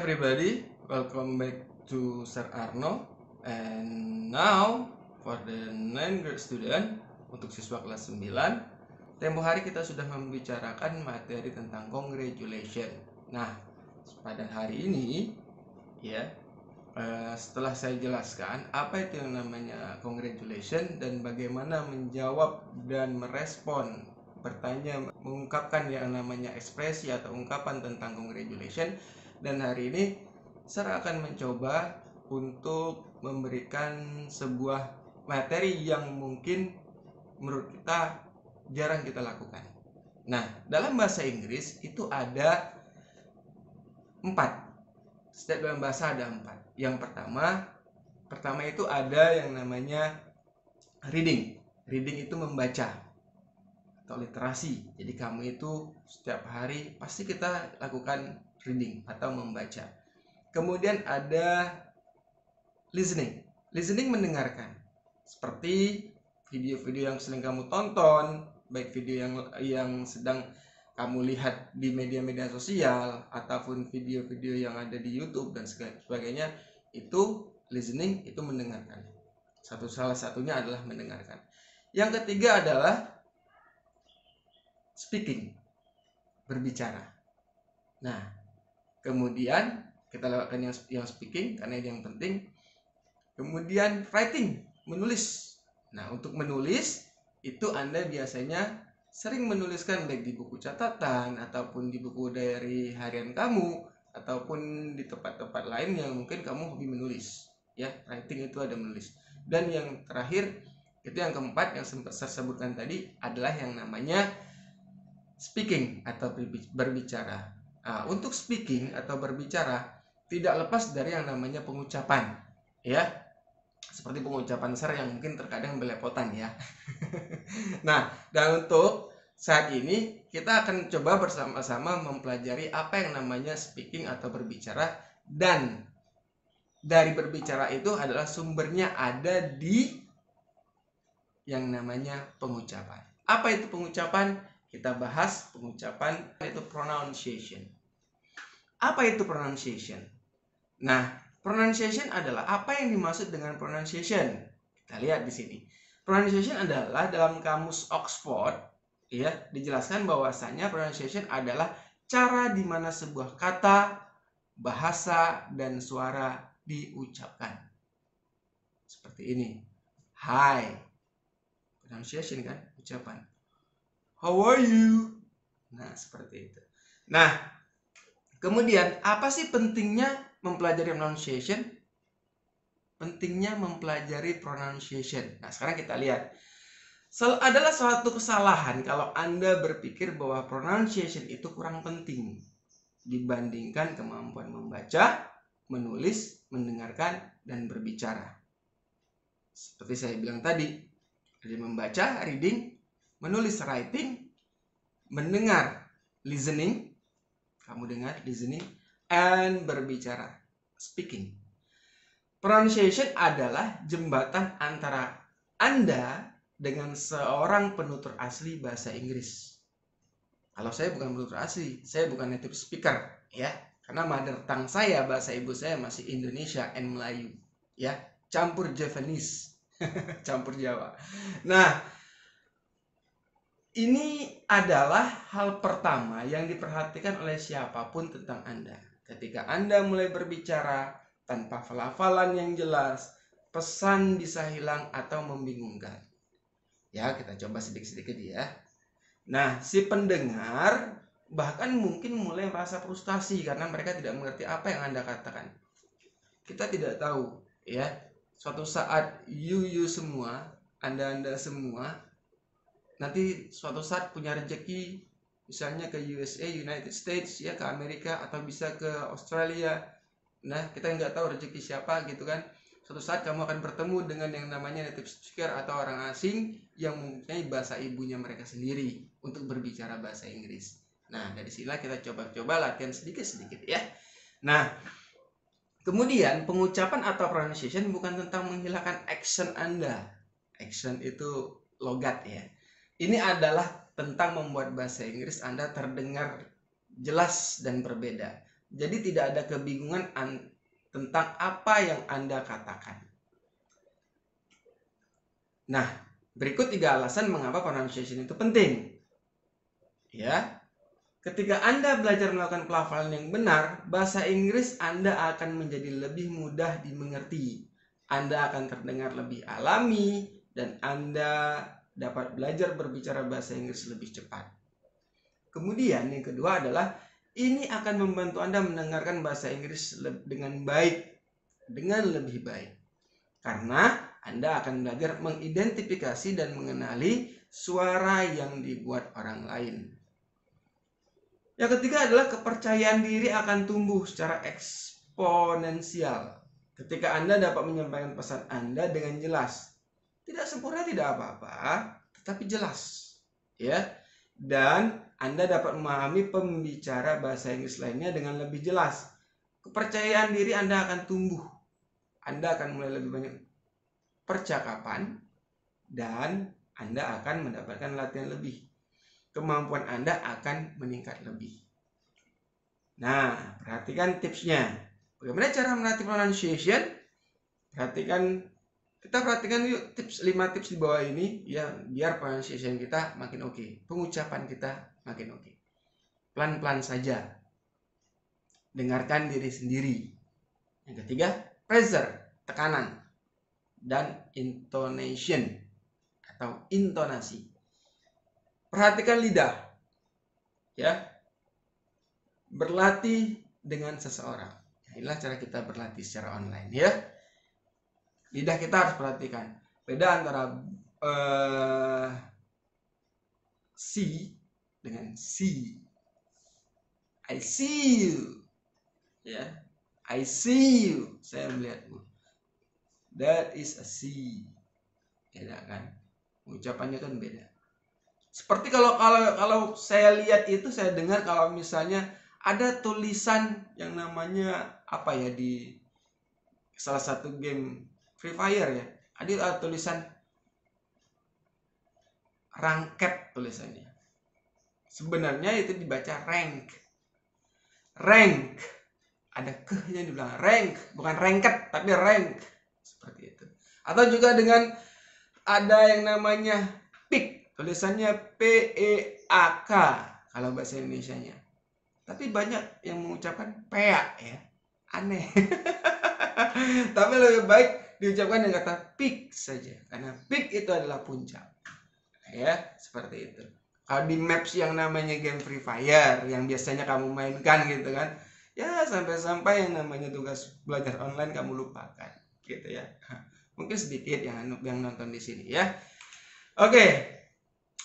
everybody, welcome back to Sir Arno. And now for the 9th grade student, untuk siswa kelas 9, tempo hari kita sudah membicarakan materi tentang congratulation. Nah, pada hari ini ya, setelah saya jelaskan apa itu yang namanya congratulation dan bagaimana menjawab dan merespon, bertanya, mengungkapkan yang namanya ekspresi atau ungkapan tentang congratulation. Dan hari ini saya akan mencoba untuk memberikan sebuah materi yang mungkin menurut kita jarang kita lakukan. Nah, dalam bahasa Inggris itu ada 4. Setiap dalam bahasa ada 4. Yang pertama itu ada yang namanya reading. Reading itu membaca atau literasi. Jadi kamu itu setiap hari pasti kita lakukan reading atau membaca. Kemudian ada listening. Listening mendengarkan. Seperti video-video yang sering kamu tonton, baik video yang sedang kamu lihat di media-media sosial ataupun video-video yang ada di YouTube dan sebagainya, itu listening, itu mendengarkan. Salah satunya adalah mendengarkan. Yang ketiga adalah speaking, berbicara. Nah, kemudian kita lewatkan yang speaking karena yang penting. Kemudian writing, menulis. Nah, untuk menulis itu Anda biasanya sering menuliskan baik di buku catatan ataupun di buku diary harian kamu ataupun di tempat-tempat lain yang mungkin kamu hobi menulis. Ya, writing itu ada menulis. Dan yang terakhir itu yang keempat yang sempat saya sebutkan tadi adalah yang namanya speaking atau berbicara. Nah, untuk speaking atau berbicara tidak lepas dari yang namanya pengucapan, ya, seperti pengucapan Sir yang mungkin terkadang belepotan ya. Nah, dan untuk saat ini kita akan coba bersama-sama mempelajari apa yang namanya speaking atau berbicara, dan dari berbicara itu adalah sumbernya ada di yang namanya pengucapan. Apa itu pengucapan? Kita bahas pengucapan, itu pronunciation. Apa itu pronunciation? Nah, pronunciation adalah apa yang dimaksud dengan pronunciation. Kita lihat di sini. Pronunciation adalah dalam kamus Oxford, ya, dijelaskan bahwasanya pronunciation adalah cara di mana sebuah kata, bahasa, dan suara diucapkan. Seperti ini. Hi. Pronunciation kan, ucapan. How are you? Nah, seperti itu. Nah, kemudian apa sih pentingnya mempelajari pronunciation? Pentingnya mempelajari pronunciation. Nah, sekarang kita lihat. Adalah suatu kesalahan kalau Anda berpikir bahwa pronunciation itu kurang penting dibandingkan kemampuan membaca, menulis, mendengarkan, dan berbicara. Seperti saya bilang tadi, dari membaca, reading, menulis, writing, mendengar, listening, kamu dengar, listening, and berbicara, speaking. Pronunciation adalah jembatan antara Anda dengan seorang penutur asli bahasa Inggris. Kalau saya bukan penutur asli, saya bukan native speaker, ya, karena mother tongue saya, bahasa ibu saya masih Indonesia and Melayu, ya, campur Javanese, campur Jawa. Nah, ini adalah hal pertama yang diperhatikan oleh siapapun tentang Anda. Ketika Anda mulai berbicara tanpa pelafalan yang jelas, pesan bisa hilang atau membingungkan. Ya, kita coba sedikit-sedikit ya. Nah, si pendengar bahkan mungkin mulai merasa frustasi karena mereka tidak mengerti apa yang Anda katakan. Kita tidak tahu, ya. Suatu saat you semua, Anda semua nanti suatu saat punya rezeki, misalnya ke USA, United States, ya, ke Amerika, atau bisa ke Australia. Nah, kita nggak tahu rezeki siapa gitu kan. Suatu saat kamu akan bertemu dengan yang namanya native speaker atau orang asing yang mempunyai bahasa ibunya mereka sendiri untuk berbicara bahasa Inggris. Nah, dari sinilah kita coba-coba latihan sedikit-sedikit ya. Nah, kemudian pengucapan atau pronunciation bukan tentang menghilangkan accent Anda. Accent itu logat ya. Ini adalah tentang membuat bahasa Inggris Anda terdengar jelas dan berbeda. Jadi tidak ada kebingungan tentang apa yang Anda katakan. Nah, berikut 3 alasan mengapa pronunciation itu penting. Ya, ketika Anda belajar melakukan pelafalan yang benar, bahasa Inggris Anda akan menjadi lebih mudah dimengerti. Anda akan terdengar lebih alami dan Anda dapat belajar berbicara bahasa Inggris lebih cepat. Kemudian yang kedua adalah ini akan membantu Anda mendengarkan bahasa Inggris dengan baik, dengan lebih baik. Karena Anda akan belajar mengidentifikasi dan mengenali suara yang dibuat orang lain. Yang ketiga adalah kepercayaan diri akan tumbuh secara eksponensial ketika Anda dapat menyampaikan pesan Anda dengan jelas. Tidak sempurna, tidak apa-apa, tetapi jelas. Ya. Dan Anda dapat memahami pembicara bahasa Inggris lainnya dengan lebih jelas. Kepercayaan diri Anda akan tumbuh. Anda akan mulai lebih banyak percakapan dan Anda akan mendapatkan latihan lebih. Kemampuan Anda akan meningkat lebih. Nah, perhatikan tipsnya. Bagaimana cara melatih pronunciation? Kita perhatikan yuk 5 tips di bawah ini ya, biar pronunciation kita makin oke, pengucapan kita makin oke. Pelan-pelan saja. Dengarkan diri sendiri. Yang ketiga, pressure, tekanan, dan intonation atau intonasi. Perhatikan lidah. Ya. Berlatih dengan seseorang. Inilah cara kita berlatih secara online ya. Lidah kita harus perhatikan. Beda antara see dengan see. I see you. Ya. I see you. Saya melihatmu. That is a see. Beda kan? Ucapannya kan beda. Seperti kalau saya lihat itu, saya dengar kalau misalnya ada tulisan yang namanya apa ya di salah satu game Free Fire ya, ada tulisan ranked tulisannya. Sebenarnya itu dibaca rank. Rank. Ada ke-nya di belakang. Rank, bukan ranked tapi rank. Seperti itu. Atau juga dengan ada yang namanya pick. Tulisannya PEAK kalau bahasa Indonesianya. Tapi banyak yang mengucapkan PEA ya. Aneh. Tapi lebih baik diucapkan dengan kata peak saja. Karena peak itu adalah puncak. Ya, seperti itu. Kalau di maps yang namanya game Free Fire yang biasanya kamu mainkan gitu kan. Ya, sampai-sampai yang namanya tugas belajar online kamu lupakan gitu ya. Mungkin sedikit yang nonton di sini ya. Oke.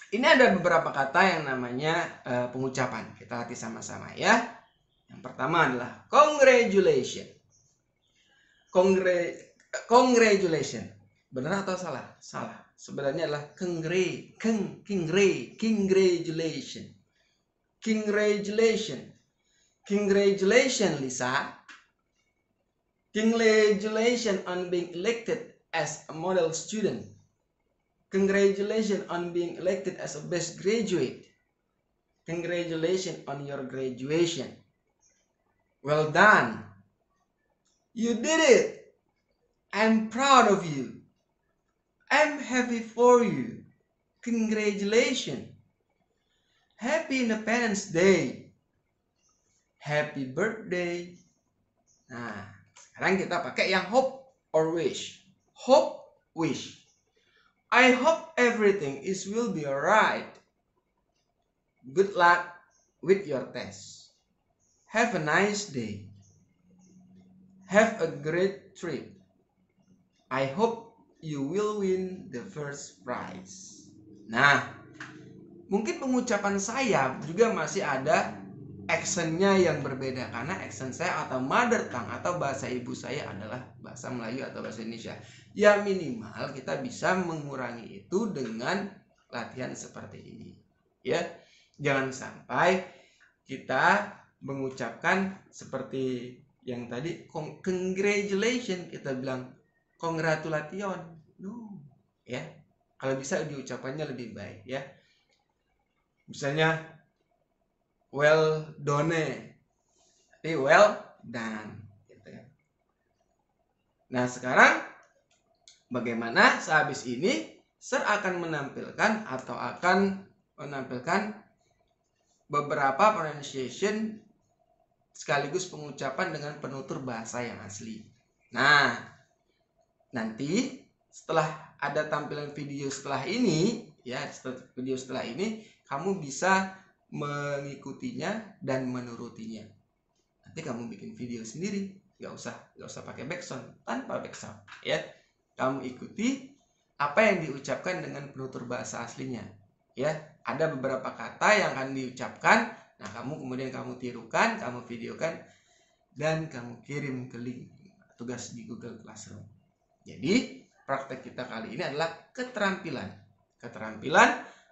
Ini ada beberapa kata yang namanya pengucapan. Kita latih sama-sama ya. Yang pertama adalah congratulation. Congratulation. Benar atau salah? Salah. Sebenarnya adalah congratulation. Congratulation Lisa. Congratulations on being elected as a model student. Congratulations on being elected as a best graduate. Congratulations on your graduation. Well done. You did it. I'm proud of you. I'm happy for you. Congratulations. Happy Independence Day. Happy birthday. Nah, sekarang kita pakai yang hope or wish. Hope, wish. I hope everything will be alright. Good luck with your test. Have a nice day. Have a great trip. I hope you will win the first prize. Nah, mungkin pengucapan saya juga masih ada accentnya yang berbeda karena accent saya atau mother tongue atau bahasa ibu saya adalah bahasa Melayu atau bahasa Indonesia. Ya minimal kita bisa mengurangi itu dengan latihan seperti ini. Ya, jangan sampai kita mengucapkan seperti yang tadi congratulations kita bilang congratulation. No. Ya. Kalau bisa diucapannya lebih baik ya. Misalnya well done. well done. Gitu ya. Nah, sekarang bagaimana sehabis ini Sir akan menampilkan beberapa pronunciation sekaligus pengucapan dengan penutur bahasa yang asli. Nah, nanti setelah ada tampilan video setelah ini, kamu bisa mengikutinya dan menurutinya. Nanti kamu bikin video sendiri, nggak usah pakai backsound, tanpa backsound, ya. Kamu ikuti apa yang diucapkan dengan penutur bahasa aslinya, ya. Ada beberapa kata yang akan diucapkan, nah kemudian kamu tirukan, kamu videokan, dan kamu kirim ke link tugas di Google Classroom. Jadi praktek kita kali ini adalah keterampilan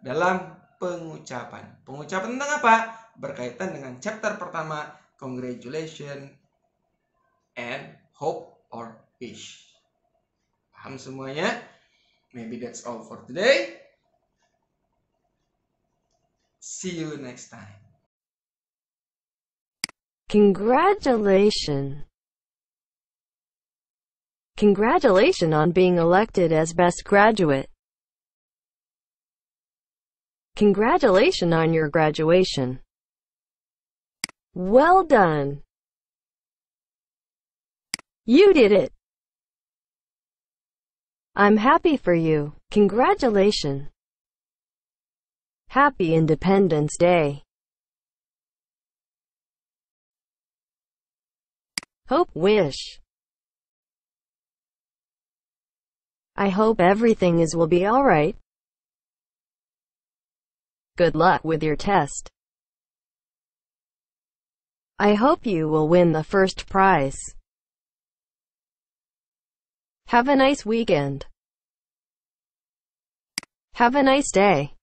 dalam pengucapan. Pengucapan tentang apa? Berkaitan dengan chapter pertama, congratulations and hope or wish. Paham semuanya? Maybe that's all for today. See you next time. Congratulations. Congratulations on being elected as best graduate. Congratulations on your graduation. Well done. You did it. I'm happy for you. Congratulations. Happy Independence Day. Hope, wish. I hope everything will be alright. Good luck with your test. I hope you will win the first prize. Have a nice weekend. Have a nice day.